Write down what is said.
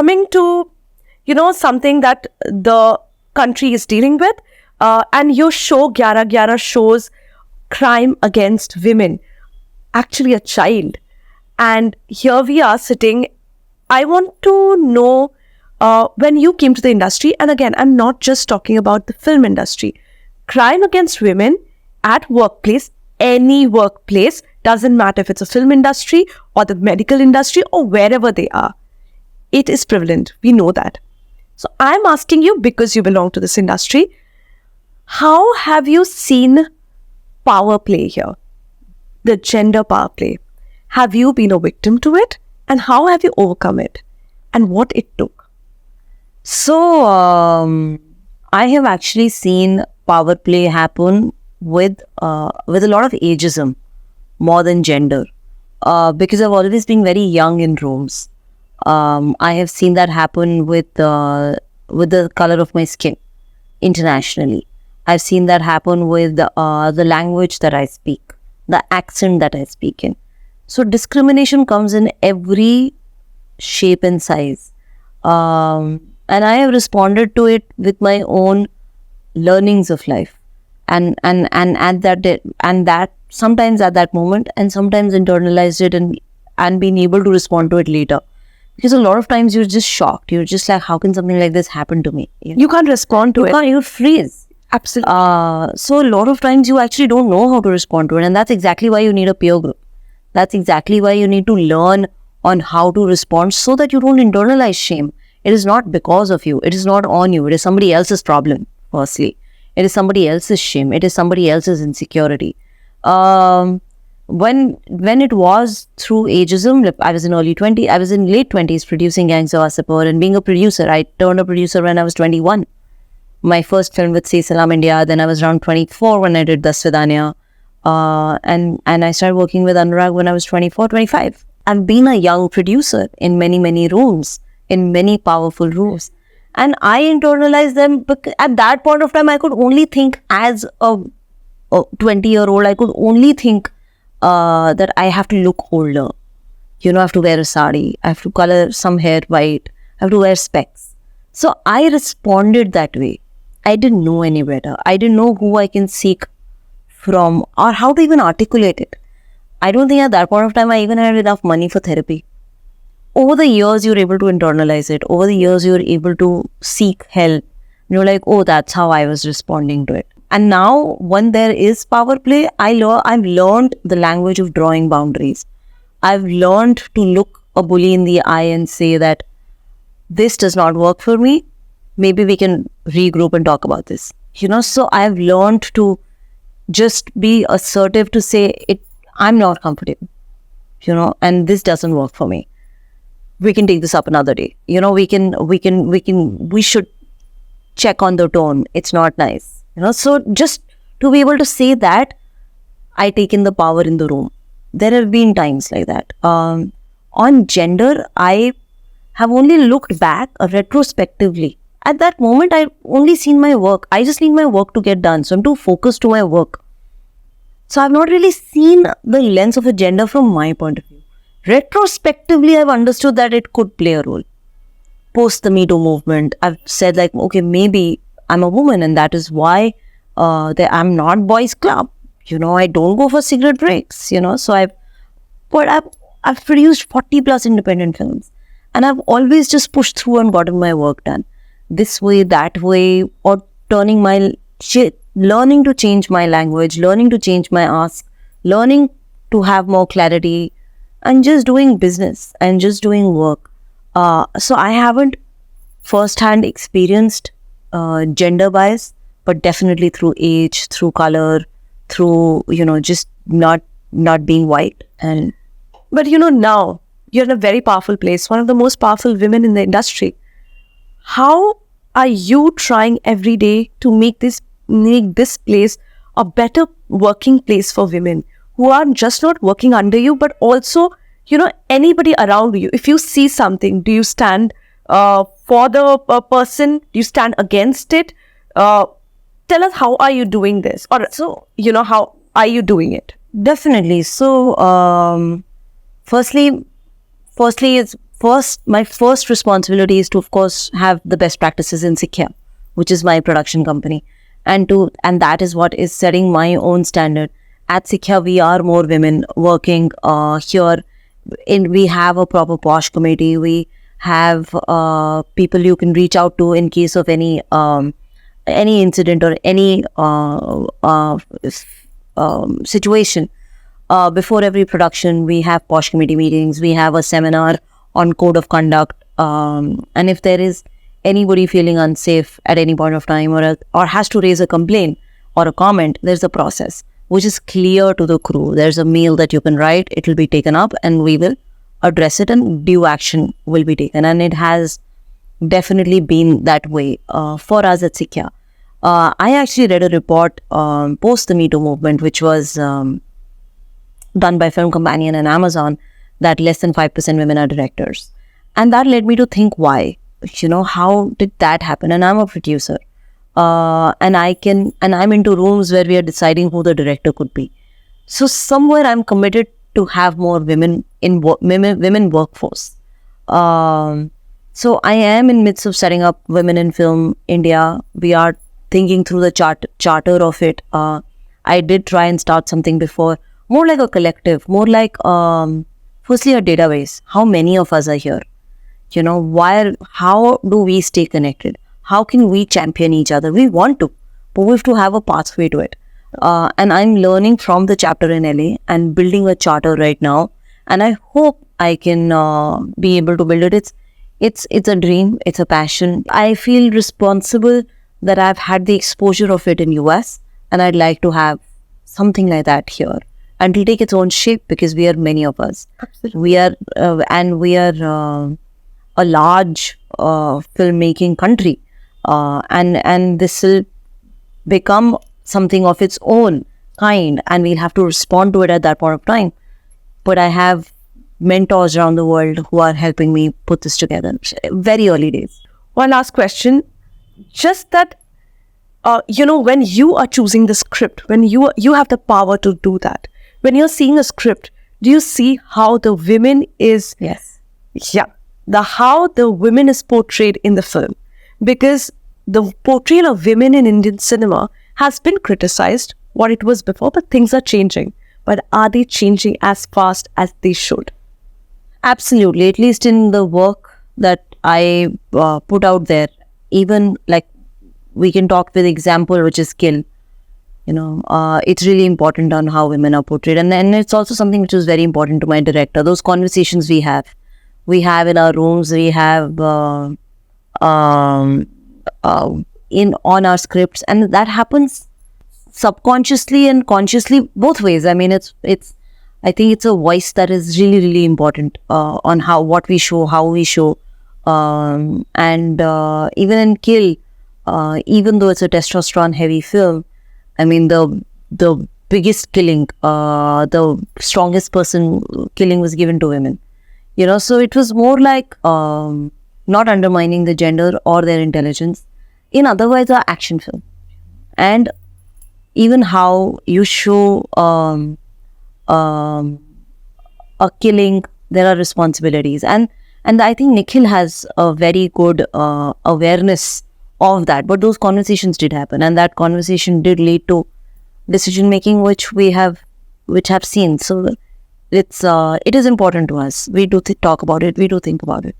coming to, something that the country is dealing with, and your show 11 shows crime against women, actually a child. And here we are sitting. I want to know, when you came to the industry, and again, I'm not just talking about the film industry, crime against women at workplace, any workplace, doesn't matter if it's a film industry or the medical industry or wherever they are. It is prevalent. We know that. So I'm asking you, because you belong to this industry, how have you seen power play here? The gender power play. Have you been a victim to it? And how have you overcome it? And what it took? So, I have actually seen power play happen with a lot of ageism more than gender, because I've always been very young in rooms. I have seen that happen with the color of my skin internationally. I've seen that happen with the language that I speak, the accent that I speak in. So discrimination comes in every shape and size. And I have responded to it with my own learnings of life. And that sometimes at that moment, and sometimes internalized it and been able to respond to it later. Because a lot of times you're just shocked. You're just like, how can something like this happen to me? You can't respond to it. You freeze. Absolutely. So a lot of times you actually don't know how to respond to it. And that's exactly why you need a peer group. That's exactly why you need to learn on how to respond so that you don't internalize shame. It is not because of you. It is not on you. It is somebody else's problem, firstly. It is somebody else's shame. It is somebody else's insecurity. When it was through ageism, I was in late 20s producing Gangs of Wasseypur and being a producer. I turned a producer when I was 21. My first film with Say Salam India. Then I was around 24 when I did Das Vidania. And I started working with Anurag when I was 24, 25. I've been a young producer in many, many rooms, in many powerful rooms. And I internalized them because at that point of time, I could only think as a 20-year-old, I could only think that I have to look older. I have to wear a sari, I have to color some hair white, I have to wear specs. So I responded that way. I didn't know any better. I didn't know who I can seek from or how to even articulate it. I don't think at that point of time I even had enough money for therapy. Over the years, you're able to internalize it. Over the years, you're able to seek help. You're like, oh, that's how I was responding to it. And now, when there is power play, I've learned the language of drawing boundaries. I've learned to look a bully in the eye and say that this does not work for me. Maybe we can regroup and talk about this. So I've learned to just be assertive to say I'm not comfortable, and this doesn't work for me. We can take this up another day. We should check on the tone. It's not nice. So just to be able to say that, I take in the power in the room. There have been times like that. On gender, I have only looked back retrospectively. At that moment, I've only seen my work. I just need my work to get done. So I'm too focused to my work. So I've not really seen the lens of a gender from my point of view. Retrospectively, I've understood that it could play a role. Post the Me Too movement, I've said like, okay, maybe I'm a woman and that is why I'm not boys club. I don't go for cigarette breaks, So I've produced 40 plus independent films and I've always just pushed through and gotten my work done. This way, that way, or learning to change my language, learning to change my ask, learning to have more clarity, and just doing business and just doing work. So I haven't firsthand experienced gender bias, but definitely through age, through color, through, just not being white. But now you're in a very powerful place, one of the most powerful women in the industry. How are you trying every day to make this place a better working place for women who are just not working under you, but also, anybody around you? If you see something, do you stand for the person? Do you stand against it? Tell us, how are you doing this? Or, how are you doing it? Definitely. So, firstly, it's my first responsibility is to, of course, have the best practices in Sikhya, which is my production company, and that is what is setting my own standard. At Sikhya, we are more women working here. We have a proper posh committee. We have people you can reach out to in case of any incident or any situation. Before every production, we have posh committee meetings. We have a seminar on code of conduct, and if there is anybody feeling unsafe at any point of time or has to raise a complaint or a comment, there's a process which is clear to the crew. There's a mail that you can write, it will be taken up, and we will address it, and due action will be taken. And it has definitely been that way for us at Sikhya. I actually read a report post the Me Too movement, which was done by Film Companion and Amazon, that less than 5% women are directors. And that led me to think, why? How did that happen? And I'm a producer. And I'm into rooms where we are deciding who the director could be. So somewhere I'm committed to have more women in women workforce. So I am in midst of setting up Women in Film India. We are thinking through the charter of it. I did try and start something before, more like a collective, more like firstly a database. How many of us are here? How do we stay connected? How can we champion each other? We want to, but we have to have a pathway to it. And I'm learning from the chapter in LA and building a charter right now. And I hope I can be able to build it. It's a dream. It's a passion. I feel responsible that I've had the exposure of it in US, and I'd like to have something like that here. And it'll take its own shape because we are many of us. Absolutely. We are a large filmmaking country, and this will become something of its own kind, and we'll have to respond to it at that point of time. But I have mentors around the world who are helping me put this together. Very early days. One last question. Just that, when you are choosing the script, when you have the power to do that, when you're seeing a script, do you see how the women is... Yes. Yeah. How the women is portrayed in the film? Because the portrayal of women in Indian cinema has been criticized what it was before, but things are changing. But are they changing as fast as they should? Absolutely. At least in the work that I put out there, even like we can talk with example, which is Kill. It's really important on how women are portrayed. And then it's also something which is very important to my director. Those conversations we have in our rooms, we have on our scripts, and that happens subconsciously and consciously, both ways. I mean, I think it's a voice that is really, really important on what we show, how we show, and even in Kill, even though it's a testosterone heavy film, I mean, the biggest killing, the strongest person killing was given to women. So it was more like not undermining the gender or their intelligence. In otherwise, an action film, and even how you show a killing, there are responsibilities, and I think Nikhil has a very good awareness of that. But those conversations did happen, and that conversation did lead to decision making, which have seen. So it is important to us. We do talk about it. We do think about it.